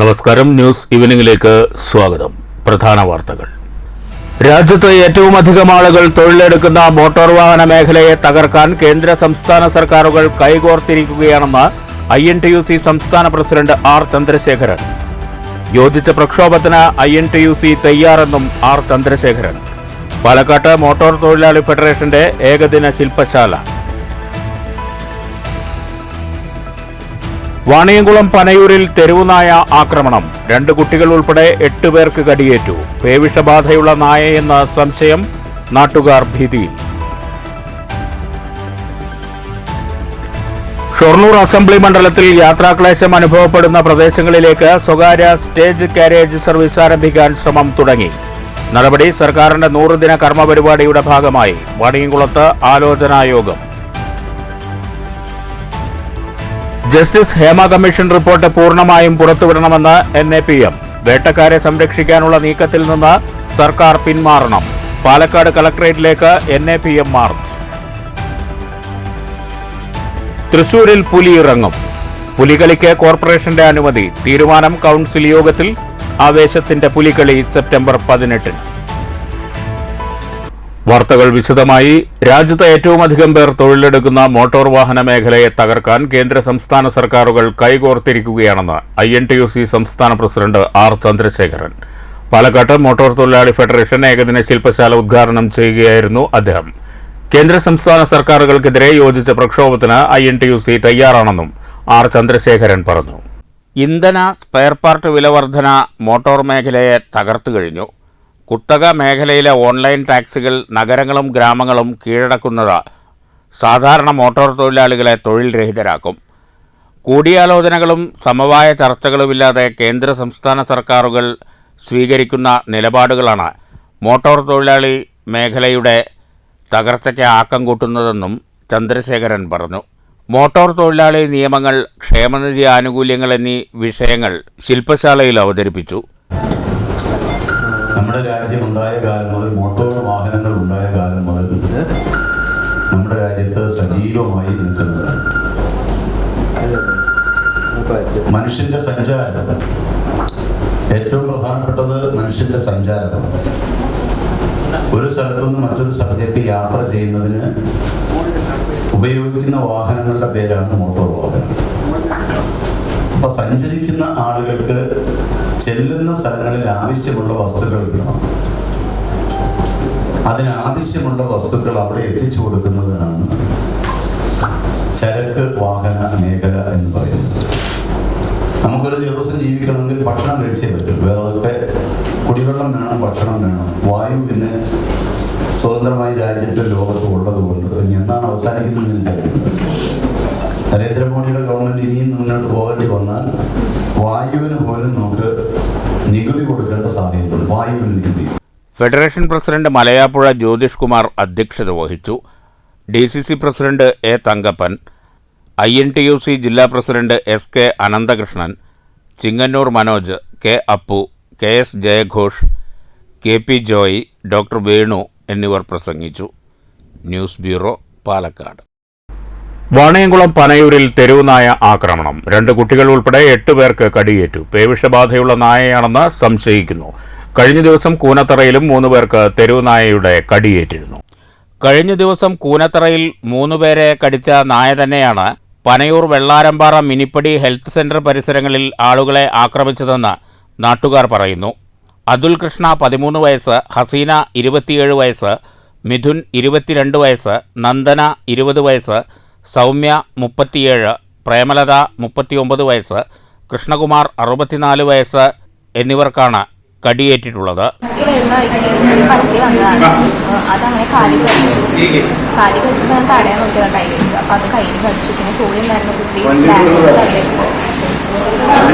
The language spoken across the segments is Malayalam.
നമസ്കാരം. ന്യൂസ് ഈവനിംഗിലേക്ക് സ്വാഗതം. പ്രധാന വാർത്തകൾ. രാജ്യത്ത് ഏറ്റവും അധികം ആളുകൾ തൊഴിലെടുക്കുന്ന മോട്ടോർ വാഹന മേഖലയെ തകർക്കാൻ കേന്ദ്ര സംസ്ഥാന സർക്കാരുകൾ കൈകോർത്തിരിക്കുകയാണെന്ന് INTUC സംസ്ഥാന പ്രസിഡന്റ് ആർ ചന്ദ്രശേഖരൻ. യോജിച്ച പ്രക്ഷോഭത്തിന് INTUC തയ്യാറെന്നും ആർ ചന്ദ്രശേഖരൻ. പാലക്കാട്ട് മോട്ടോർ തൊഴിലാളി ഫെഡറേഷന്റെ ഏകദിന ശില്പശാല. വാണിയംകുളം പനയൂരിൽ തെരുവുനായ ആക്രമണം. 2 കുട്ടികൾ ഉൾപ്പെടെ 8 പേർക്ക് കടിയേറ്റു. പേവിഷബാധയുള്ള നായയെന്ന സംശയം. നാട്ടുകാർ ഭീതിയിൽ. ഷൊർണൂർ അസംബ്ലി മണ്ഡലത്തിൽ യാത്രാക്ലേശം അനുഭവപ്പെടുന്ന പ്രദേശങ്ങളിലേക്ക് സ്വകാര്യ സ്റ്റേജ് കാരേജ് സർവീസ് ആരംഭിക്കാൻ ശ്രമം തുടങ്ങി. നടപടി സർക്കാരിന്റെ 100 ദിന കർമ്മപരിപാടിയുടെ ഭാഗമായി. വാണിയംകുളത്ത് ആലോചനായോഗം. ജസ്റ്റിസ് ഹേമ കമ്മീഷൻ റിപ്പോർട്ട് പൂർണ്ണമായും പുറത്തുവിടണമെന്ന് NAPM. വേട്ടക്കാരെ സംരക്ഷിക്കാനുള്ള നീക്കത്തിൽ നിന്ന് സർക്കാർ പിന്മാറണം. പാലക്കാട് കളക്ടറേറ്റിലേക്ക് NAPM മാർച്ച്. തൃശൂരിൽ പുലി ഇറങ്ങും. പുലികളിക്ക് കോർപ്പറേഷന്റെ അനുമതി. തീരുമാനം കൗൺസിൽ യോഗത്തിൽ. ആവേശത്തിന്റെ പുലികളി സെപ്റ്റംബർ 18. വാർത്തകൾ വിശദമായി. രാജ്യത്ത് ഏറ്റവും അധികം പേർ തൊഴിലെടുക്കുന്ന മോട്ടോർ വാഹന മേഖലയെ തകർക്കാൻ കേന്ദ്ര സംസ്ഥാന സർക്കാരുകൾ കൈകോർത്തിരിക്കുകയാണെന്ന് INTUC സംസ്ഥാന പ്രസിഡന്റ് ആർ ചന്ദ്രശേഖരൻ. പാലക്കാട്ട് മോട്ടോർ തൊഴിലാളി ഫെഡറേഷൻ ഏകദിന ശില്പശാല ഉദ്ഘാടനം ചെയ്യുകയായിരുന്നു അദ്ദേഹം. കേന്ദ്ര സംസ്ഥാന സർക്കാരുകൾക്കെതിരെ യോജിച്ച പ്രക്ഷോഭത്തിന് INTUC തയ്യാറാണെന്നും ആർ ചന്ദ്രശേഖരൻ പറഞ്ഞു. ഇന്ധന സ്പെയർ പാർട്ട് വിലവർധന മോട്ടോർ മേഖലയെ തകർത്തു കഴിഞ്ഞു. കുത്തക മേഖലയിലെ ഓൺലൈൻ ടാക്സികൾ നഗരങ്ങളും ഗ്രാമങ്ങളും കീഴടക്കുന്നത് സാധാരണ മോട്ടോർ തൊഴിലാളികളെ തൊഴിൽ രഹിതരാക്കും. കൂടിയാലോചനകളും സമവായ ചർച്ചകളുമില്ലാതെ കേന്ദ്ര സംസ്ഥാന സർക്കാരുകൾ സ്വീകരിക്കുന്ന നിലപാടുകളാണ് മോട്ടോർ തൊഴിലാളി മേഖലയുടെ തകർച്ചയ്ക്ക് ആക്കം കൂട്ടുന്നതെന്നും ചന്ദ്രശേഖരൻ പറഞ്ഞു. മോട്ടോർ തൊഴിലാളി നിയമങ്ങൾ, ക്ഷേമനിധി ആനുകൂല്യങ്ങൾ എന്നീ വിഷയങ്ങൾ ശില്പശാലയിൽ അവതരിപ്പിച്ചു. നമ്മുടെ രാജ്യമുണ്ടായ കാലം മുതൽ, മോട്ടോർ വാഹനങ്ങൾ ഉണ്ടായ കാലം മുതൽ നമ്മുടെ രാജ്യത്ത് സജീവമായി നിൽക്കുന്നതാണ് മനുഷ്യന്റെ സഞ്ചാരം. ഏറ്റവും പ്രധാനപ്പെട്ടത് മനുഷ്യന്റെ സഞ്ചാരമാണ്. ഒരു സ്ഥലത്തു നിന്ന് മറ്റൊരു സ്ഥലത്തേക്ക് യാത്ര ചെയ്യുന്നതിന് ഉപയോഗിക്കുന്ന വാഹനങ്ങളുടെ പേരാണ് മോട്ടോർ വാഹനം. അപ്പൊ സഞ്ചരിക്കുന്ന ആളുകൾക്ക് ചെല്ലുന്ന സ്ഥലങ്ങളിൽ ആവശ്യമുള്ള വസ്തുക്കൾ കിട്ടണം. അതിനാവശ്യമുള്ള വസ്തുക്കൾ അവിടെ എത്തിച്ചു കൊടുക്കുന്നതിനാണ് ചരക്ക് വാഹന മേഖല എന്ന് പറയുന്നത്. നമുക്കൊരു ദിവസം ജീവിക്കണമെങ്കിൽ ഭക്ഷണം കഴിച്ചേ പറ്റും. വേറെ അതൊക്കെ കുടിവെള്ളം വേണം, ഭക്ഷണം വേണം. വായു പിന്നെ സ്വതന്ത്രമായി രാജ്യത്ത് ലോകത്ത് ഉള്ളത് കൊണ്ട് ഇനി എന്താണ് അവസാനിക്കുന്നതെന്ന് എനിക്കറിയുന്നത്. നരേന്ദ്രമോദിയുടെ ഗവൺമെന്റ് ഇനിയും മുന്നോട്ട് പോകേണ്ടി വന്നാൽ വായുവിന് പോലും നമുക്ക് നികുതി കൊടുക്കേണ്ട സാധ്യതയുണ്ട്. വായുവിന് നികുതി. ഫെഡറേഷൻ പ്രസിഡന്റ് മലയാപ്പുഴ ജ്യോതിഷ് കുമാർ അധ്യക്ഷത വഹിച്ചു. DCC president A. Thankappan, INTUC ജില്ലാ president SK Ananthakrishnan, Chingannur Manoj, K. Appu, KS ജയഘോഷ്, KP ജോയ്, ഡോക്ടർ വേണു എന്നിവർ പ്രസംഗിച്ചു. News bureau, Palakkad. വാണിയംകുളം പനയൂരിൽ തെരുവുനായ ആക്രമണം. 2 കുട്ടികൾ ഉൾപ്പെടെ 8 പേർക്ക് കടിയേറ്റു. പേവിഷബാധയുള്ള നായയാണെന്ന് സംശയിക്കുന്നു. കഴിഞ്ഞ ദിവസം കൂനത്തറയിലും 3 പേർക്ക് തെരുവുനായയുടെ കടിയേറ്റിരുന്നു. കഴിഞ്ഞ ദിവസം കൂനത്തറയിൽ 3 പേരെ കടിച്ച നായ തന്നെയാണ് പനയൂർ വെള്ളാരമ്പാറ മിനിപ്പടി ഹെൽത്ത് സെന്റർ പരിസരങ്ങളിൽ ആളുകളെ ആക്രമിച്ചതെന്ന് നാട്ടുകാർ പറയുന്നു. അതുൽ കൃഷ്ണ 13 വയസ്സ്, ഹസീന 27 വയസ്സ്, മിഥുൻ 22 വയസ്സ്, നന്ദന 20 വയസ്സ്, സൗമ്യ 37, പ്രേമലത 39 വയസ്സ്, കൃഷ്ണകുമാർ 64 വയസ്സ് എന്നിവർക്കാണ് കടിയേറ്റിട്ടുള്ളത്. പട്ടി വന്നതാണ്. അതങ്ങനെ കാലി കടിച്ചു ഞാൻ തടയാൻ നോക്കിയത് കൈ വെച്ചു. അപ്പം അത് കയ്യിൽ കടിച്ചു. പിന്നെ കൂടെയുണ്ടായിരുന്ന കുട്ടി ബാഗിലൂടെ തള്ളിയപ്പോൾ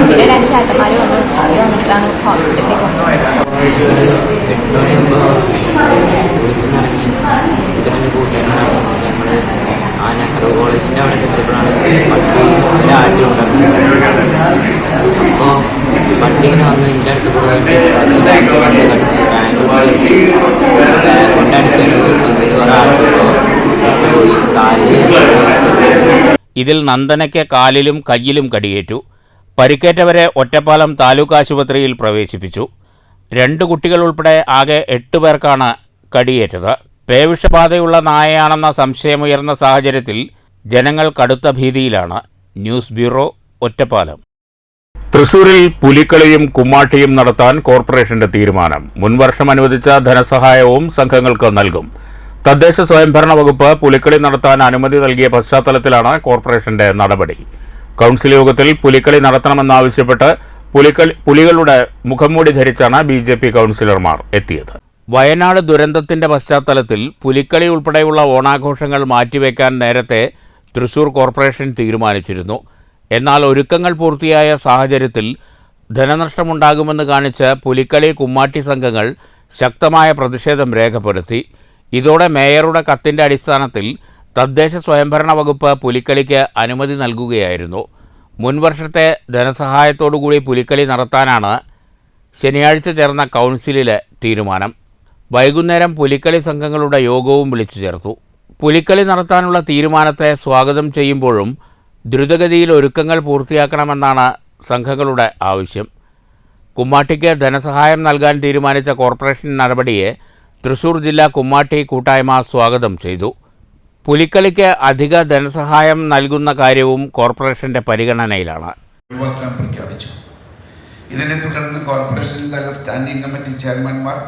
പിന്നെ 2 ചേട്ടന്മാർ വന്നു. അവർ വന്നിട്ടാണ് ഹോസ്പിറ്റലിൽ കൊണ്ടുപോയത്. കോളേജിൻ്റെ അവിടെ ചെന്നപ്പോഴാണ് പട്ടി എൻ്റെ ആട്ടിലുണ്ടായിരുന്നത്. അപ്പോൾ പട്ടി ഇങ്ങനെ വന്ന് എൻ്റെ അടുത്ത് കൂടെ ഇതിൽ നന്ദനയ്ക്ക് കാലിലും കയ്യിലും കടിയേറ്റു. പരിക്കേറ്റവരെ ഒറ്റപ്പാലം താലൂക്ക് ആശുപത്രിയിൽ പ്രവേശിപ്പിച്ചു. 2 കുട്ടികൾ ഉൾപ്പെടെ ആകെ 8 പേർക്കാണ് കടിയേറ്റത്. പേവിഷബാധയുള്ള നായയാണെന്ന സംശയമുയർന്ന സാഹചര്യത്തിൽ ജനങ്ങൾ കടുത്ത ഭീതിയിലാണ്. News bureau, Ottapalam. തൃശൂരിൽ പുലിക്കളിയും കുമ്മാട്ടിയും നടത്താൻ കോർപ്പറേഷന്റെ തീരുമാനം. മുൻവർഷം അനുവദിച്ച ധനസഹായവും സംഘങ്ങൾക്ക് നൽകും. തദ്ദേശ സ്വയംഭരണ വകുപ്പ് പുലിക്കളി നടത്താൻ അനുമതി നൽകിയ പശ്ചാത്തലത്തിലാണ് കോർപ്പറേഷന്റെ നടപടി. കൗൺസിൽ യോഗത്തിൽ പുലിക്കളി നടത്തണമെന്നാവശ്യപ്പെട്ട് പുലികളുടെ മുഖംമൂടി ധരിച്ചാണ് BJP കൗൺസിലർമാർ എത്തിയത്. വയനാട് ദുരന്തത്തിന്റെ പശ്ചാത്തലത്തിൽ പുലിക്കളി ഉൾപ്പെടെയുള്ള ഓണാഘോഷങ്ങൾ മാറ്റിവെക്കാൻ നേരത്തെ തൃശൂർ കോർപ്പറേഷൻ തീരുമാനിച്ചിരുന്നു. എന്നാൽ ഒരുക്കങ്ങൾ പൂർത്തിയായ സാഹചര്യത്തിൽ ധനനഷ്ടമുണ്ടാകുമെന്ന് കാണിച്ച് പുലിക്കളി കുമ്മാട്ടി സംഘങ്ങൾ ശക്തമായ പ്രതിഷേധം രേഖപ്പെടുത്തി. ഇതോടെ മേയറുടെ കത്തിൻ്റെ അടിസ്ഥാനത്തിൽ തദ്ദേശ സ്വയംഭരണ വകുപ്പ് പുലിക്കളിക്ക് അനുമതി നൽകുകയായിരുന്നു. മുൻവർഷത്തെ ധനസഹായത്തോടുകൂടി പുലിക്കളി നടത്താനാണ് ശനിയാഴ്ച ചേർന്ന കൗൺസിലിലെ തീരുമാനം. വൈകുന്നേരം പുലിക്കളി സംഘങ്ങളുടെ യോഗവും വിളിച്ചു ചേർത്തു. പുലിക്കളി നടത്താനുള്ള തീരുമാനത്തെ സ്വാഗതം ചെയ്യുമ്പോഴും ദ്രുതഗതിയിൽ ഒരുക്കങ്ങൾ പൂർത്തിയാക്കണമെന്നാണ് സംഘങ്ങളുടെ ആവശ്യം. കുമ്മാട്ടിക്ക് ധനസഹായം നൽകാൻ തീരുമാനിച്ച കോർപ്പറേഷൻ നടപടിയെ തൃശൂർ ജില്ലാ കുമ്മാട്ടി കൂട്ടായ്മ സ്വാഗതം ചെയ്തു. പുലിക്കളിക്ക് അധിക ധനസഹായം നൽകുന്ന കാര്യവും കോർപ്പറേഷന്റെ പരിഗണനയിലാണ്. പ്രഖ്യാപിച്ചു. ഇതിനെ തുടർന്ന് കോർപ്പറേഷൻ തല സ്റ്റാൻഡിംഗ് കമ്മിറ്റി ചെയർമാൻമാർ,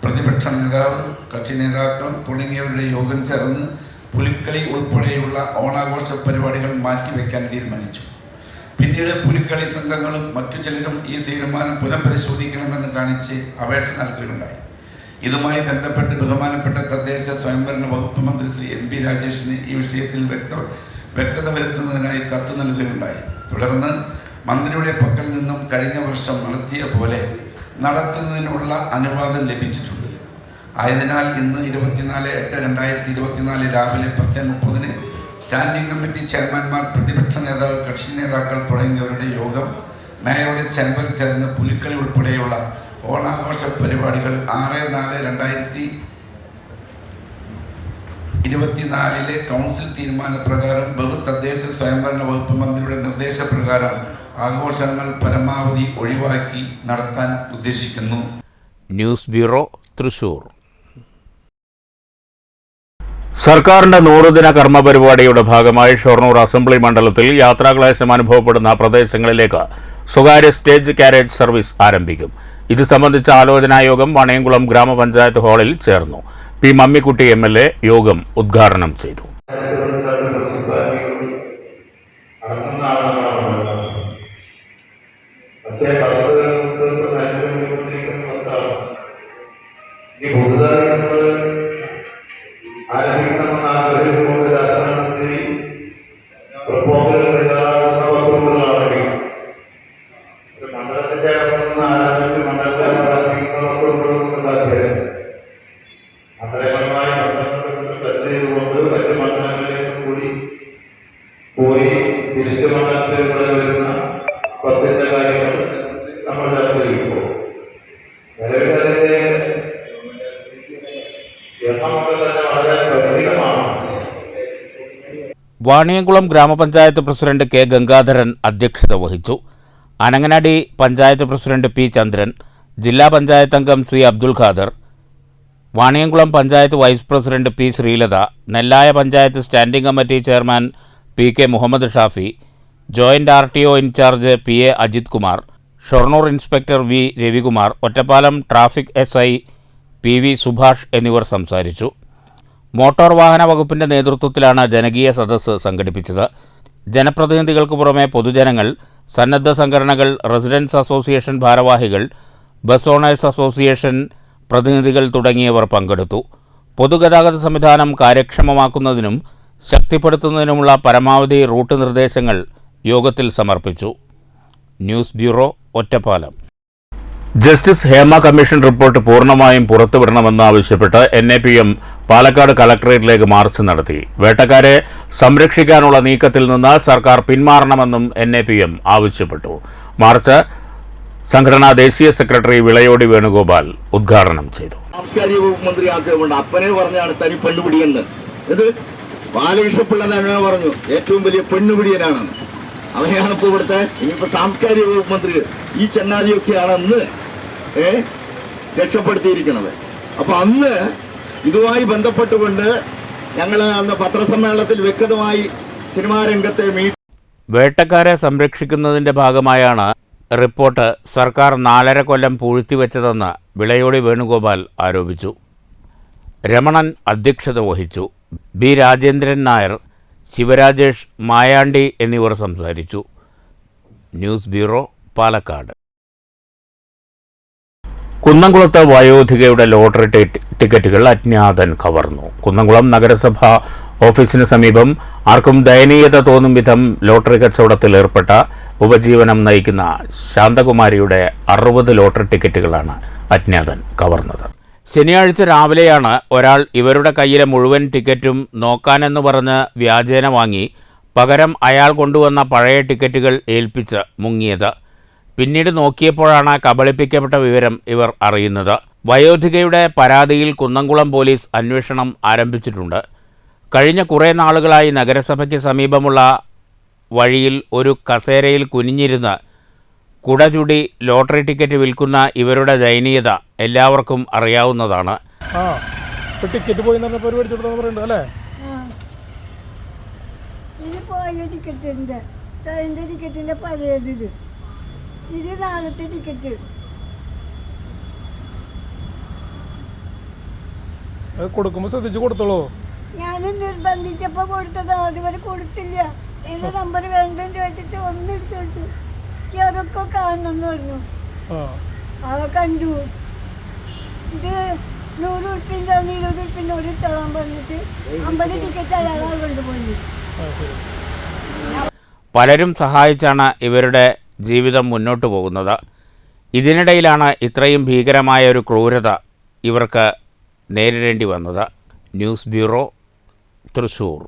പ്രതിപക്ഷ നേതാവ്, കക്ഷി നേതാക്കൾ തുടങ്ങിയവരുടെ യോഗം ചേർന്ന് പുലിക്കളി ഉൾപ്പെടെയുള്ള ഓണാഘോഷ പരിപാടികൾ മാറ്റിവെക്കാൻ തീരുമാനിച്ചു. പിന്നീട് പുലിക്കളി സംഘങ്ങളും മറ്റു ചിലരും ഈ തീരുമാനം പുനഃപരിശോധിക്കണമെന്ന് കാണിച്ച് അപേക്ഷ നൽകുകയുണ്ടായി. ഇതുമായി ബന്ധപ്പെട്ട് ബഹുമാനപ്പെട്ട തദ്ദേശ സ്വയംഭരണ വകുപ്പ് മന്ത്രി ശ്രീ MP രാജേഷിന് ഈ വിഷയത്തിൽ വ്യക്തത വരുത്തുന്നതിനായി കത്ത് നൽകുകയുണ്ടായി. തുടർന്ന് മന്ത്രിയുടെ പക്കൽ നിന്നും കഴിഞ്ഞ വർഷം നടത്തിയ പോലെ നടത്തുന്നതിനുള്ള അനുവാദം ലഭിച്ചിട്ടുണ്ട്. ആയതിനാൽ ഇന്ന് 24/8/2024 രാവിലെ 10:30 സ്റ്റാൻഡിംഗ് കമ്മിറ്റി ചെയർമാൻമാർ, പ്രതിപക്ഷ നേതാവ്, കക്ഷി നേതാക്കൾ തുടങ്ങിയവരുടെ യോഗം മേയറുടെ ചേംബറിൽ ചേർന്ന് പുലിക്കളി ഉൾപ്പെടെയുള്ള ഓണാഘോഷ പരിപാടികൾ 6/4/2024 കൗൺസിൽ തീരുമാനപ്രകാരം തദ്ദേശ സ്വയംഭരണ വകുപ്പ് മന്ത്രിയുടെ നിർദ്ദേശപ്രകാരം ആഘോഷങ്ങൾ പരമാവധി ഒഴിവാക്കി നടത്താൻ ഉദ്ദേശിക്കുന്നു. News bureau, Thrissur. സർക്കാരിന്റെ 100 ദിന കർമ്മ പരിപാടിയുടെ ഭാഗമായി ഷൊർണൂർ അസംബ്ലി മണ്ഡലത്തിൽ യാത്രാക്ലേശം അനുഭവപ്പെടുന്ന പ്രദേശങ്ങളിലേക്ക് സ്വകാര്യ സ്റ്റേജ് കാരേജ് സർവീസ് ആരംഭിക്കും. ഇത് സംബന്ധിച്ച ആലോചനായോഗം വാണിയംകുളം ഗ്രാമപഞ്ചായത്ത് ഹാളിൽ ചേർന്നു. P. മമ്മിക്കുട്ടി MLA യോഗം ഉദ്ഘാടനം ചെയ്തു. പോയി തിരിച്ചു മണ്ഡലത്തിൽ വരുന്ന ബസിന്റെ കാര്യങ്ങൾ നമ്മൾ ചർച്ച ചെയ്യുമ്പോൾ നിലവിലെ എണ്ണമൊക്കെ തന്നെ വളരെ പരിമിതമാണ്. വാണിയംകുളം ഗ്രാമപഞ്ചായത്ത് പ്രസിഡന്റ് K. ഗംഗാധരൻ അധ്യക്ഷത വഹിച്ചു. Ananganadi panchayat president P. ചന്ദ്രൻ, ജില്ലാ പഞ്ചായത്ത് അംഗം C. Abdul Khader, Vaniyamkulam panchayat vice president P. Sreelatha, Nellaya panchayat standing committee chairman P. K. Muhammad Shafi, joint RTO in charge P. A. Ajith Kumar, Shoranur inspector V. Ravikumar, Ottapalam traffic SI P. V. Subhash എന്നിവർ സംസാരിച്ചു. മോട്ടോർ വാഹന വകുപ്പിന്റെ നേതൃത്വത്തിലാണ് ജനകീയ സദസ്സ് സംഘടിപ്പിച്ചത്. ജനപ്രതിനിധികൾക്ക് പുറമെ പൊതുജനങ്ങൾ, സന്നദ്ധ സംഘടനകൾ, റെസിഡൻസ് അസോസിയേഷൻ ഭാരവാഹികൾ, ബസ് ഓണേഴ്സ് അസോസിയേഷൻ പ്രതിനിധികൾ തുടങ്ങിയവർ പങ്കെടുത്തു. പൊതുഗതാഗത സംവിധാനം കാര്യക്ഷമമാക്കുന്നതിനും ശക്തിപ്പെടുത്തുന്നതിനുമുള്ള പരമാവധി റൂട്ട് നിർദ്ദേശങ്ങൾ യോഗത്തിൽ സമർപ്പിച്ചു. News bureau, Ottapalam. Justice Hema commission report പൂർണ്ണമായും പുറത്തുവിടണമെന്നാവശ്യപ്പെട്ട് NAPM പാലക്കാട് കളക്ടറേറ്റിലേക്ക് മാർച്ച് നടത്തി. വേട്ടക്കാരെ സംരക്ഷിക്കാനുള്ള നീക്കത്തിൽ നിന്ന് സർക്കാർ പിന്മാറണമെന്നും NAPM ആവശ്യപ്പെട്ടു. മാർച്ച് സംഘടനാ ദേശീയ സെക്രട്ടറി വിളയോടി വേണുഗോപാൽ ഉദ്ഘാടനം ചെയ്തു. സാംസ്കാരിക വകുപ്പ് മന്ത്രിയാക്കിയതുകൊണ്ട് അപ്പനെ പറഞ്ഞാണ് തനി പെണ്ണുപിടിയെന്ന്. ഇത് ബാലകൃഷ്ണപിള്ള തന്നെ പറഞ്ഞു ഏറ്റവും വലിയ പെണ്ണുപിടിയനാണെന്ന്. അവനെയാണ് ഇപ്പോൾ ഇവിടുത്തെ ഇനിയിപ്പോ സാംസ്കാരിക വകുപ്പ് മന്ത്രി ഈ ചെന്നാദിയൊക്കെയാണ് അന്ന് രക്ഷപ്പെടുത്തിയിരിക്കുന്നത്. അപ്പൊ അന്ന് ഇതുമായി ബന്ധപ്പെട്ടുകൊണ്ട് ഞങ്ങൾ അന്ന് പത്രസമ്മേളനത്തിൽ വ്യക്തമായി സിനിമാ രംഗത്തെ വേട്ടക്കാരെ സംരക്ഷിക്കുന്നതിൻ്റെ ഭാഗമായാണ് റിപ്പോർട്ട് സർക്കാർ 4.5 കൊല്ലം പൂഴ്ത്തിവെച്ചതെന്ന് വിളയോടി വേണുഗോപാൽ ആരോപിച്ചു. രമണൻ അധ്യക്ഷത വഹിച്ചു. ബി രാജേന്ദ്രൻ നായർ, ശിവരാജേഷ്, മായാണ്ടി എന്നിവർ സംസാരിച്ചു. News bureau, Palakkad. കുന്നംകുളത്ത് വയോധികയുടെ ലോട്ടറി ടിക്കറ്റുകൾ അജ്ഞാതൻ കവർന്നു. കുന്നംകുളം നഗരസഭ ഓഫീസിന് സമീപം ആർക്കും ദയനീയത തോന്നും വിധം ലോട്ടറി കച്ചവടത്തിൽ ഏർപ്പെട്ട ഉപജീവനം നയിക്കുന്ന ശാന്തകുമാരിയുടെ 60 ലോട്ടറി ടിക്കറ്റുകളാണ് അജ്ഞാതൻ കവർന്നത്. ശനിയാഴ്ച രാവിലെയാണ് ഒരാൾ ഇവരുടെ കയ്യിലെ മുഴുവൻ ടിക്കറ്റും നോക്കാനെന്ന് പറഞ്ഞ് വ്യാജേന വാങ്ങി പകരം അയാൾ കൊണ്ടുവന്ന പഴയ ടിക്കറ്റുകൾ ഏൽപ്പിച്ച് മുങ്ങിയത്. പിന്നീട് നോക്കിയപ്പോഴാണ് കബളിപ്പിക്കപ്പെട്ട വിവരം ഇവർ അറിയുന്നത്. വയോധികയുടെ പരാതിയിൽ കുന്നംകുളം പോലീസ് അന്വേഷണം ആരംഭിച്ചിട്ടുണ്ട്. കഴിഞ്ഞ കുറേ നാളുകളായി നഗരസഭയ്ക്ക് സമീപമുള്ള വഴിയിൽ ഒരു കസേരയിൽ കുനിഞ്ഞിരുന്ന് കുടചുടി ലോട്ടറി ടിക്കറ്റ് വിൽക്കുന്ന ഇവരുടെ ദയനീയത എല്ലാവർക്കും അറിയാവുന്നതാണ്. ടിക്കറ്റ് പോയി അല്ലേ? ടിക്കറ്റിന്റെ പഴയത് ഇത് നാളത്തെ ടിക്കറ്റ് കൊടുക്കുമ്പോ ശ്രദ്ധിച്ചു കൊടുത്തോളൂ. ഞാൻ നിർബന്ധിച്ചപ്പോ കൊടുത്തത് അതുവരെ കൊടുത്തില്ല. എന്റെ നമ്പർ വേണ്ടെന്ന് ചോദിച്ചിട്ട് ഒന്നെടുത്ത് കൊടുത്തു. അതൊക്കെ കാണണം എന്ന് പറഞ്ഞു. അവ കണ്ടു. ഇത് 100 ഉറുപ്പിന്റെ 20 ഉറുപ്പിന്റെ ഒരു തളാൻ പറഞ്ഞിട്ട് 50 ടിക്കറ്റ് അയാളാ കൊണ്ടുപോയി. പലരും സഹായിച്ചാണ് ഇവരുടെ ജീവിതം മുന്നോട്ട് പോകുന്നത്. ഇതിനിടയിലാണ് ഇത്രയും ഭീകരമായ ഒരു ക്രൂരത ഇവർക്ക് നേരിടേണ്ടി വന്നത്. News bureau, Thrissur.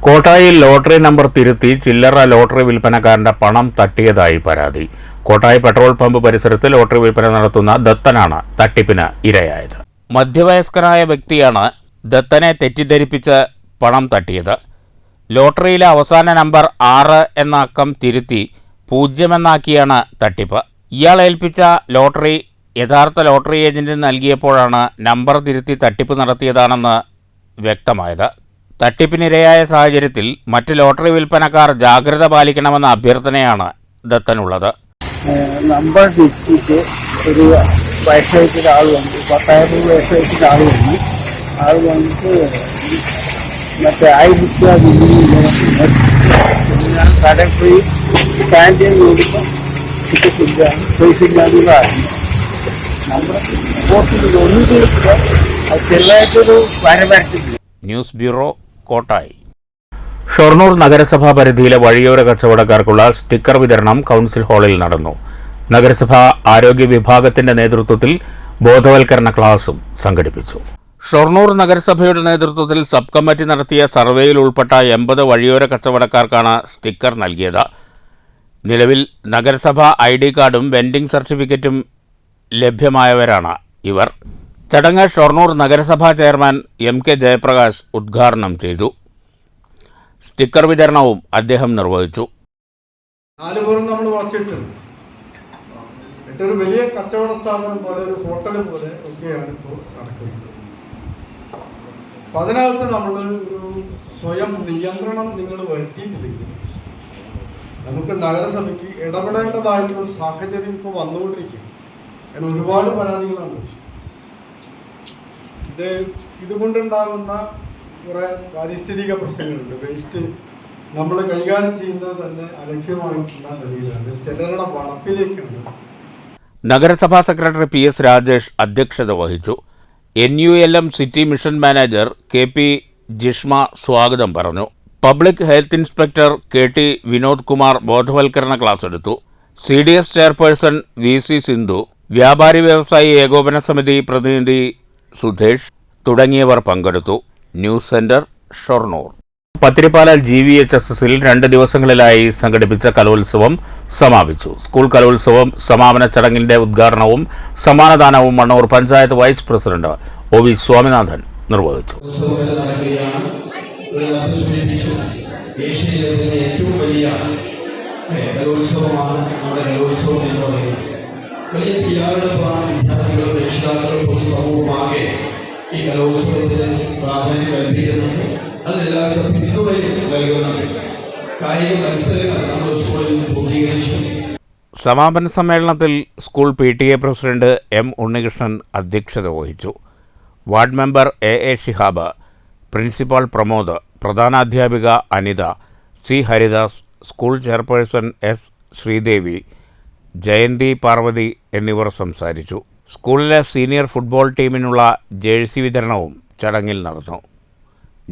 കോട്ടായിൽ ലോട്ടറി നമ്പർ തിരുത്തി ചില്ലറ ലോട്ടറി വിൽപ്പനക്കാരൻ്റെ പണം തട്ടിയതായി പരാതി. കോട്ടായി പെട്രോൾ പമ്പ് പരിസരത്ത് ലോട്ടറി വിൽപ്പന നടത്തുന്ന ദത്തനാണ് തട്ടിപ്പിന് ഇരയായത്. മധ്യവയസ്കനായ വ്യക്തിയാണ് ദത്തനെ തെറ്റിദ്ധരിപ്പിച്ച് പണം തട്ടിയത്. ലോട്ടറിയിലെ അവസാന നമ്പർ 6 എന്ന അക്കം തിരുത്തി 0 എന്നാക്കിയാണ് തട്ടിപ്പ്. ഇയാൾ ഏൽപ്പിച്ച ലോട്ടറി യഥാർത്ഥ ലോട്ടറി ഏജന്റിന് നൽകിയപ്പോഴാണ് നമ്പർ തിരുത്തി തട്ടിപ്പ് നടത്തിയതാണെന്ന് വ്യക്തമായത്. തട്ടിപ്പിനിരയായ സാഹചര്യത്തിൽ മറ്റ് ലോട്ടറി വിൽപ്പനക്കാർ ജാഗ്രത പാലിക്കണമെന്ന അഭ്യർത്ഥനയാണ് ദത്തനുള്ളത്. നമ്പർ തിരിച്ചിട്ട് ഒരു വയസ്സായിട്ടുള്ള ആൾ വന്നു, 10,000 വയസ്സായിട്ടുള്ള ആൾ വന്നു. ആൾ വന്നിട്ട് മറ്റേ 1000 ഞാൻ കടയിൽ പോയി സ്കാൻ ചെയ്ത് നോക്കുമ്പോൾ ടിക്കറ്റ് ഇല്ല, പൈസ ഇല്ലാതെ നമ്മൾ പോസ്റ്റിൽ ഒന്നും ചെയ്തില്ല. അത് ചെറുതായിട്ടൊരു വരവരച്ചില്ല. News bureau, Kottayi. ഷൊർണൂർ നഗരസഭാ പരിധിയിലെ വഴിയോര കച്ചവടക്കാർക്കുള്ള സ്റ്റിക്കർ വിതരണം കൗൺസിൽ ഹാളിൽ നടന്നു. നഗരസഭാ ആരോഗ്യ വിഭാഗത്തിന്റെ നേതൃത്വത്തിൽ ബോധവൽക്കരണ ക്ലാസും സംഘടിപ്പിച്ചു. ഷൊർണൂർ നഗരസഭയുടെ നേതൃത്വത്തിൽ സബ് കമ്മിറ്റി നടത്തിയ സർവേയിൽ ഉൾപ്പെട്ട 80 വഴിയോര കച്ചവടക്കാർക്കാണ് സ്റ്റിക്കർ നൽകിയത്. നിലവിൽ നഗരസഭാ ID കാർഡും വെൻഡിംഗ് സർട്ടിഫിക്കറ്റും ലഭ്യമായവരാണ് ഇവർ. ചടങ്ങ് ഷൊർണൂർ നഗരസഭാ ചെയർമാൻ MK ജയപ്രകാശ് ഉദ്ഘാടനം ചെയ്തു. സ്റ്റിക്കർ വിതരണവും അദ്ദേഹം നിർവഹിച്ചു. 4 പേരും നമ്മൾ വാക്കിയിട്ട് ഒരു വലിയ കച്ചവട സ്ഥാപനം പോലെ, ഒരു ഹോട്ടൽ പോലെ ഒക്കെയാണ് ഇപ്പോൾ നടക്കുന്നത്. അപ്പോൾ അതിനകത്ത് നമ്മൾ ഒരു സ്വയം നിയന്ത്രണം നിങ്ങൾ വരുത്തിയിട്ടില്ലെങ്കിൽ നമുക്ക് നഗരസഭയ്ക്ക് ഇടപെടേണ്ടതായിട്ടുള്ള സാഹചര്യം ഇപ്പോൾ വന്നുകൊണ്ടിരിക്കും. കാരണം ഒരുപാട് പരാതികളാണ്. ഇതുകൊണ്ടുണ്ടാകുന്ന കുറേ പാരിസ്ഥിതിക പ്രശ്നങ്ങളുണ്ട്. വേസ്റ്റ് നമ്മൾ കൈകാര്യം ചെയ്യുന്നത് തന്നെ അലക്ഷ്യമായിട്ടുള്ള നിലയിലാണ്. ചിലരുടെ വളപ്പിലേക്കാണ്. നഗരസഭാ സെക്രട്ടറി PS രാജേഷ് അധ്യക്ഷത വഹിച്ചു. NULM city mission manager KP Jishma സ്വാഗതം പറഞ്ഞു. Public health inspector KT Vinod Kumar ബോധവൽക്കരണ ക്ലാസ് എടുത്തു. CDS ചെയർപേഴ്സൺ VC സിന്ധു, വ്യാപാരി വ്യവസായി ഏകോപന സമിതി പ്രതിനിധി സുധേഷ് തുടങ്ങിയവർ പങ്കെടുത്തു. News centre, Shoranur. പത്തിരിപ്പാലൽ GVHSSൽ 2 ദിവസങ്ങളിലായി സംഘടിപ്പിച്ച കലോത്സവം സമാപിച്ചു. സ്കൂൾ കലോത്സവം സമാപന ചടങ്ങിന്റെ ഉദ്ഘാടനവും സമ്മാനദാനവും Mannur panchayat vice president OV Swaminathan നിർവഹിച്ചു. ഏഷ്യയിലെ ഏറ്റവും വലിയ കലോത്സവമാണ് നമ്മുടെ കലോത്സവം എന്ന് പറയുന്നത്. വലിയ തയ്യാറെടുപ്പാണ് വിദ്യാർത്ഥികളും രക്ഷിതാക്കളും പൊതുസമൂഹമാകെ ഈ കലോത്സവത്തിന് പ്രാധാന്യം കൽപ്പിക്കുന്നുണ്ട്. അതിലെല്ലാവരും പിന്തുണയും നൽകുന്നുണ്ട്. കായിക മത്സരങ്ങൾ നമ്മുടെ സ്കൂളിൽ പൂർത്തീകരിച്ചു. സമാപന സമ്മേളനത്തിൽ school PTA president M. Unnikrishnan അധ്യക്ഷത വഹിച്ചു. Ward member A. Shihab, principal Pramod, പ്രധാനാധ്യാപിക Anitha, C. Haridas, school chairperson S. Sreedevi, Jayanthi Parvathi എന്നിവർ സംസാരിച്ചു. സ്കൂളിലെ സീനിയർ ഫുട്ബോൾ ടീമിനുള്ള ജേഴ്സി വിതരണവും ചടങ്ങിൽ നടന്നു.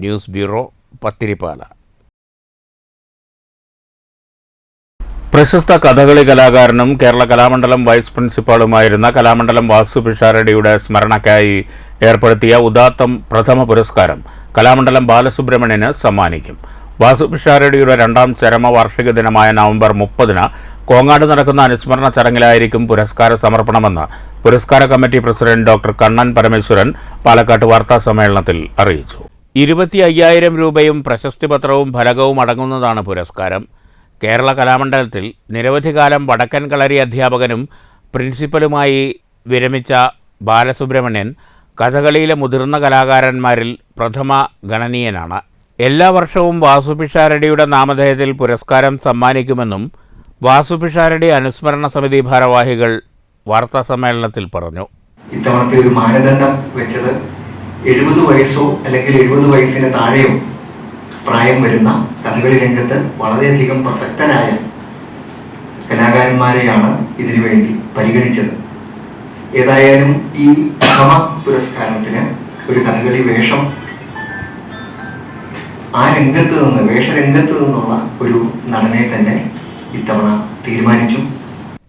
News bureau, Pathirippala. പ്രശസ്ത കഥകളി കലാകാരനും കേരള കലാമണ്ഡലം വൈസ് പ്രിൻസിപ്പാളുമായിരുന്ന കലാമണ്ഡലം വാസു പിഷാരടിയുടെ സ്മരണയ്ക്കായി ഏർപ്പെടുത്തിയ ഉദാത്തം പ്രഥമ പുരസ്കാരം കലാമണ്ഡലം ബാലസുബ്രഹ്മണ്യന് സമ്മാനിക്കും. വാസു പിഷാരടിയുടെ 2ാം ചരമവാർഷിക ദിനമായ നവംബർ 30-ന് കോങ്ങാട് നടക്കുന്ന അനുസ്മരണ ചടങ്ങിലായിരിക്കും പുരസ്കാര സമർപ്പണമെന്ന് പുരസ്കാര committee president doctor Kannan Parameswaran പാലക്കാട്ട് വാർത്താസമ്മേളനത്തിൽ അറിയിച്ചു. 25,000 രൂപയും പ്രശസ്തിപത്രവും ഫലകവും അടങ്ങുന്നതാണ് പുരസ്കാരം. കേരള കലാമണ്ഡലത്തിൽ നിരവധി കാലം വടക്കൻ കളരി അധ്യാപകനും പ്രിൻസിപ്പലുമായി വിരമിച്ച ബാലസുബ്രഹ്മണ്യൻ കഥകളിയിലെ മുതിർന്ന കലാകാരന്മാരിൽ പ്രഥമ ഗണനീയനാണ്. എല്ലാ വർഷവും വാസു പിഷാരടിയുടെ നാമധേയത്തിൽ പുരസ്കാരം സമ്മാനിക്കുമെന്നും വാസു പിഷാരടി അനുസ്മരണ സമിതി ഭാരവാഹികൾ വാർത്താസമ്മേളനത്തിൽ പറഞ്ഞു. ഇത്തവണത്തെ ഒരു മാനദണ്ഡം വെച്ചത് 70 വയസ്സോ അല്ലെങ്കിൽ 70 വയസ്സിന് താഴെയോ പ്രായം വരുന്ന കഥകളി രംഗത്ത് വളരെയധികം പ്രസക്തനായ കലാകാരന്മാരെയാണ് ഇതിനു വേണ്ടി പരിഗണിച്ചത്. ഏതായാലും ഈ പ്രഥമ പുരസ്കാരത്തിന് ഒരു കഥകളി വേഷം ആ രംഗത്ത് നിന്ന് വേഷരംഗത്ത് നിന്നുള്ള ഒരു നടനെ തന്നെ ഇത്തവണ തീരുമാനിച്ചു.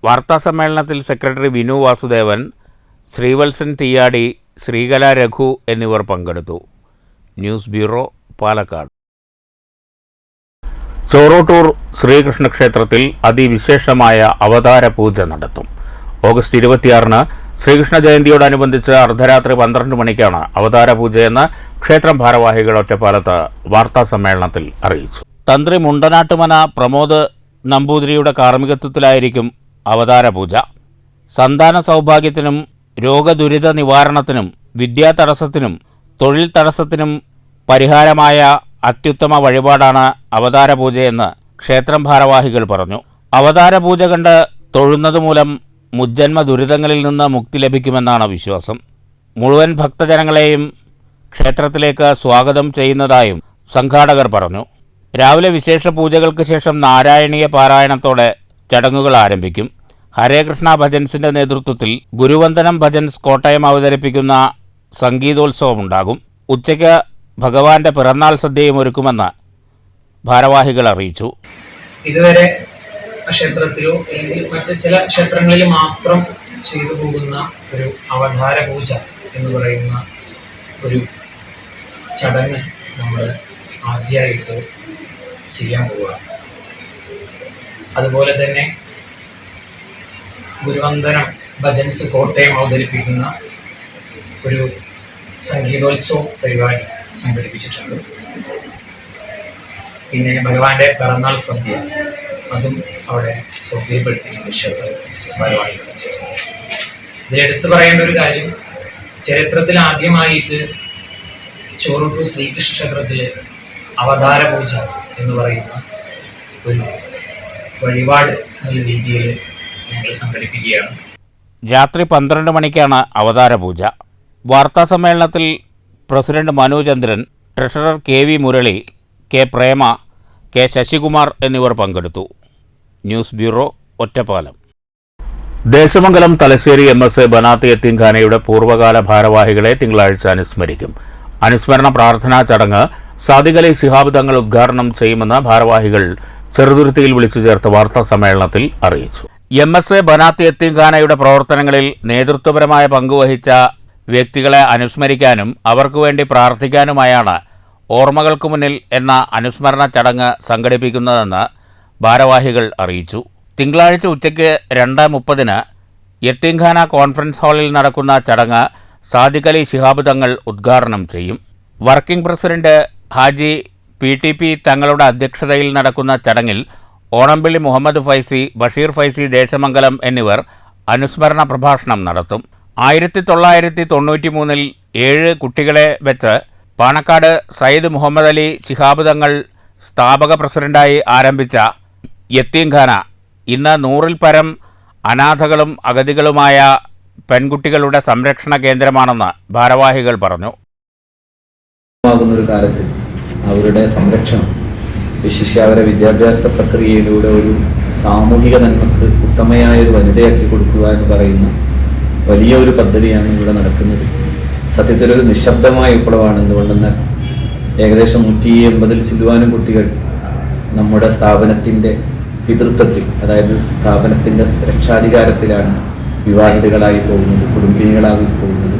വാർത്താസമ്മേളനത്തിൽ സെക്രട്ടറി വിനു വാസുദേവൻ, ശ്രീവത്സൻ തീയാടി, ശ്രീകല രഘു എന്നിവർ പങ്കെടുത്തു. News bureau, Palakkad. ചോറോട്ടൂർ ശ്രീകൃഷ്ണ ക്ഷേത്രത്തിൽ അതിവിശേഷമായ അവതാര പൂജ നടത്തും. ഓഗസ്റ്റ് 26-ന് ശ്രീകൃഷ്ണ ജയന്തിയോടനുബന്ധിച്ച് അർദ്ധരാത്രി 12 മണിക്കാണ് അവതാര പൂജയെന്ന് ക്ഷേത്രം ഭാരവാഹികൾ ഒറ്റപ്പാലത്ത് വാർത്താസമ്മേളനത്തിൽ അറിയിച്ചു. തന്ത്രി മുണ്ടനാട്ടുമന പ്രമോദ് നമ്പൂതിരിയുടെ കാർമ്മികത്വത്തിലായിരിക്കും അവതാര പൂജ. സന്താന സൗഭാഗ്യത്തിനും രോഗദുരിത നിവാരണത്തിനും വിദ്യാതടസ്സത്തിനും തൊഴിൽ തടസ്സത്തിനും പരിഹാരമായ അത്യുത്തമ വഴിപാടാണ് അവതാര പൂജയെന്ന് ക്ഷേത്രം ഭാരവാഹികൾ പറഞ്ഞു. അവതാര പൂജ കണ്ട് തൊഴുന്നതുമൂലം മുജ്ജന്മ ദുരിതങ്ങളിൽ നിന്ന് മുക്തി ലഭിക്കുമെന്നാണ് വിശ്വാസം. മുഴുവൻ ഭക്തജനങ്ങളെയും ക്ഷേത്രത്തിലേക്ക് സ്വാഗതം ചെയ്യുന്നതായും സംഘാടകർ പറഞ്ഞു. രാവിലെ വിശേഷ പൂജകൾക്ക് ശേഷം നാരായണീയ പാരായണത്തോടെ ചടങ്ങുകൾ ആരംഭിക്കും. ഹരേകൃഷ്ണ ഭജൻസിന്റെ നേതൃത്വത്തിൽ ഗുരുവന്ദനം ഭജൻസ് കോട്ടയം അവതരിപ്പിക്കുന്ന സംഗീതോത്സവമുണ്ടാകും. ഉച്ചയ്ക്ക് ഭഗവാന്റെ പിറന്നാൾ സദ്യയും ഒരുക്കുമെന്ന് ഭാരവാഹികൾ അറിയിച്ചു. ഇതുവരെ ക്ഷേത്രത്തിലോ അല്ലെങ്കിൽ മറ്റ് ചില ക്ഷേത്രങ്ങളിൽ മാത്രം ചെയ്തു പോകുന്ന ഒരു അവതാര പൂജ എന്ന് പറയുന്ന ഒരു ചടങ്ങ് നമ്മൾ ആദ്യമായിട്ട് ചെയ്യാൻ പോവുക. അതുപോലെ തന്നെ ഗുരുവന്ദനം ഭജൻസ് കോട്ടയം അവതരിപ്പിക്കുന്ന ഒരു സംഗീതോത്സവ പരിപാടി സംഘടിപ്പിച്ചിട്ടുണ്ട്. പിന്നെ ഭഗവാന്റെ പിറന്നാൾ സദ്യ അതും അവിടെ സൗകര്യപ്പെടുത്തിയിട്ടുണ്ട് ക്ഷേത്ര പരിപാടികൾ. ഇതിലെടുത്ത് പറയേണ്ട ഒരു കാര്യം, ചരിത്രത്തിൽ ആദ്യമായിട്ട് ചോറൂട്ടൂർ ശ്രീകൃഷ്ണ ക്ഷേത്രത്തിൽ അവതാര പൂജ എന്ന് പറയുന്ന ഒരു വഴിപാട് എന്ന രീതിയിൽ ഞങ്ങൾ സംഘടിപ്പിക്കുകയാണ്. രാത്രി 12 മണിക്കാണ് അവതാര പൂജ. വാർത്താസമ്മേളനത്തിൽ president Manojendran, treasurer KV Murali, K Prema, K Sasikumar എന്നിവർ പങ്കെടുത്തു. News bureau, Ottapalam. Desamangalam Thalassery MSA ബനാത്ത് യത്തീംഖാനയുടെ പൂർവ്വകാല ഭാരവാഹികളെ തിങ്കളാഴ്ച അനുസ്മരിക്കും. അനുസ്മരണ പ്രാർത്ഥനാ ചടങ്ങ് സാദിഖ് അലി ശിഹാബ് തങ്ങൾ ഉദ്ഘാടനം ചെയ്യുമെന്ന് ഭാരവാഹികൾ ചെറുതുരുത്തിയിൽ വിളിച്ചു ചേർത്ത വാർത്താ സമ്മേളനത്തിൽ അറിയിച്ചു. MSA ബനാത്ത് യത്തീംഖാനയുടെ പ്രവർത്തനങ്ങളിൽ നേതൃത്വപരമായ പങ്കുവഹിച്ച വ്യക്തികളെ അനുസ്മരിക്കാനും അവർക്കു വേണ്ടി പ്രാർത്ഥിക്കാനുമായാണ് ഓർമ്മകൾക്ക് മുന്നിൽ എന്ന അനുസ്മരണ ചടങ്ങ് സംഘടിപ്പിക്കുന്നതെന്ന് ഭാരവാഹികൾ അറിയിച്ചു. തിങ്കളാഴ്ച ഉച്ചയ്ക്ക് 2:30-ന് യത്തീംഖാന കോൺഫറൻസ് ഹാളിൽ നടക്കുന്ന ചടങ്ങ് സാദിഖ് അലി ശിഹാബ് തങ്ങൾ ഉദ്ഘാടനം ചെയ്യും. വർക്കിംഗ് പ്രസിഡന്റ് ഹാജി PTP തങ്ങളുടെ അധ്യക്ഷതയിൽ നടക്കുന്ന ചടങ്ങിൽ ഓണംപിള്ളി മുഹമ്മദ് ഫൈസി, ബഷീർ ഫൈസി ദേശമംഗലം എന്നിവർ അനുസ്മരണ പ്രഭാഷണം നടത്തും. 1993 7 കുട്ടികളെ വെച്ച് പാണക്കാട് സയ്യിദ് മുഹമ്മദ് അലി ശിഹാബ് തങ്ങൾ സ്ഥാപക പ്രസിഡന്റായി ആരംഭിച്ച യത്തീംഖാന ഇന്ന് 100-ൽ പരം അനാഥകളും അഗതികളുമായ പെൺകുട്ടികളുടെ സംരക്ഷണ കേന്ദ്രമാണെന്ന് ഭാരവാഹികൾ പറഞ്ഞു. ഒരു കാലത്ത് അവരുടെ സംരക്ഷണം, വിശിഷ്യ അവരുടെ വിദ്യാഭ്യാസ പ്രക്രിയയിലൂടെ ഒരു സാമൂഹിക നന്മക്ക് ഉത്തമയായ ഒരു വനിതയാക്കി കൊടുക്കുക എന്ന് പറയുന്ന വലിയ ഒരു പദ്ധതിയാണ് ഇവിടെ നടക്കുന്നത്. സത്യത്തിലൊരു നിശബ്ദമായ വിപ്ലവമാണ്. എന്തുകൊണ്ടെന്നാൽ ഏകദേശം 180-ൽ ചില്ലുവാനും കുട്ടികൾ നമ്മുടെ സ്ഥാപനത്തിൻ്റെ പിതൃത്വത്തിൽ, അതായത് സ്ഥാപനത്തിൻ്റെ രക്ഷാധികാരത്തിലാണ് വിവാഹിതകളായി പോകുന്നത്, കുടുംബിനികളായി പോകുന്നത്.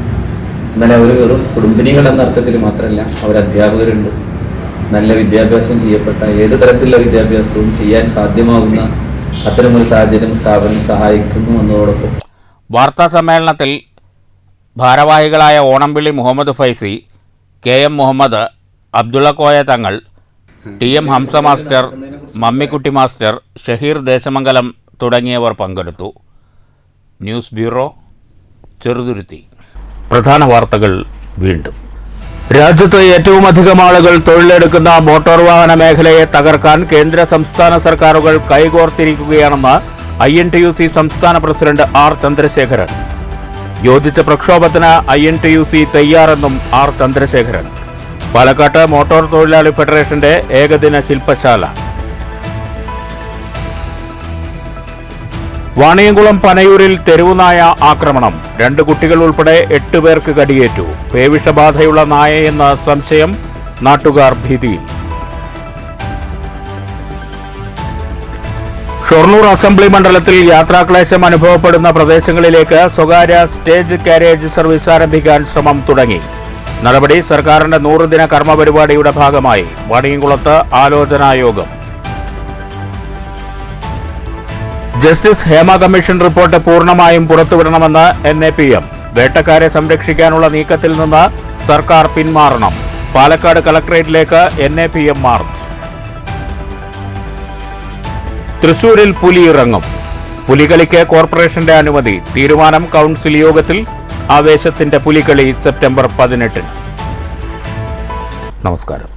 എന്നാൽ അവർ വെറും കുടുംബിനികൾ എന്ന അർത്ഥത്തിൽ മാത്രമല്ല, അവർ അധ്യാപകരുണ്ട്. നല്ല വിദ്യാഭ്യാസം ചെയ്യപ്പെട്ട ഏത് തരത്തിലുള്ള വിദ്യാഭ്യാസവും ചെയ്യാൻ സാധ്യമാകുന്ന അത്തരമൊരു സാഹചര്യം സ്ഥാപനം സഹായിക്കുന്നു എന്നതോടൊപ്പം വാർത്താ സമ്മേളനത്തിൽ ഭാരവാഹികളായ Onampilly Muhammad Faizy, KM Muhammad, Abdulla Koya Thangal, TM Hamsa master, Mammikutty master, Shaheer Desamangalam തുടങ്ങിയവർ പങ്കെടുത്തു. News bureau, Cheruthuruthy. പ്രധാന വാർത്തകൾ വീണ്ടും. രാജ്യത്ത് ഏറ്റവുമധികം ആളുകൾ തൊഴിലെടുക്കുന്ന മോട്ടോർ വാഹന മേഖലയെ തകർക്കാൻ കേന്ദ്ര സംസ്ഥാന സർക്കാരുകൾ കൈകോർത്തിരിക്കുകയാണെന്ന് INTUC സംസ്ഥാന പ്രസിഡന്റ് R ചന്ദ്രശേഖരൻ. യോജിച്ച പ്രക്ഷോഭത്തിന് INTUC തയ്യാറെന്നും R ചന്ദ്രശേഖരൻ. പാലക്കാട്ട് മോട്ടോർ തൊഴിലാളി ഫെഡറേഷന്റെ ഏകദിന ശില്പശാല. വാണിയംകുളം പനയൂരിൽ തെരുവുനായ ആക്രമണം. 2 കുട്ടികൾ ഉൾപ്പെടെ 8 പേർക്ക് കടിയേറ്റു. പേവിഷബാധയുള്ള നായയെന്ന് സംശയം, നാട്ടുകാർ ഭീതിയിൽ. ഷൊർണൂർ അസംബ്ലി മണ്ഡലത്തിൽ യാത്രാക്ലേശം അനുഭവപ്പെടുന്ന പ്രദേശങ്ങളിലേക്ക് സ്വകാര്യ സ്റ്റേജ് കാരേജ് സർവീസ് ആരംഭിക്കാൻ ശ്രമം തുടങ്ങി. നടപടി സർക്കാരിന്റെ 100-ദിന കർമ്മപരിപാടിയുടെ ഭാഗമായി. വാണിയംകുളത്ത് ആലോചനായോഗം. ജസ്റ്റിസ് ഹേമ കമ്മീഷൻ റിപ്പോർട്ട് പൂർണ്ണമായും പുറത്തുവിടണമെന്ന് NAPM. വേട്ടക്കാരെ സംരക്ഷിക്കാനുള്ള നീക്കത്തിൽ നിന്ന് സർക്കാർ പിന്മാറണം. പാലക്കാട് കളക്ടറേറ്റിലേക്ക് NAPM മാർച്ച്. തൃശൂരിൽ പുലി ഇറങ്ങും. പുലികളിക്ക് കോർപ്പറേഷന്റെ അനുമതി. തീരുമാനം കൗൺസിൽ യോഗത്തിൽ. ആവേശത്തിന്റെ പുലികളി സെപ്റ്റംബർ 18. നമസ്കാരം.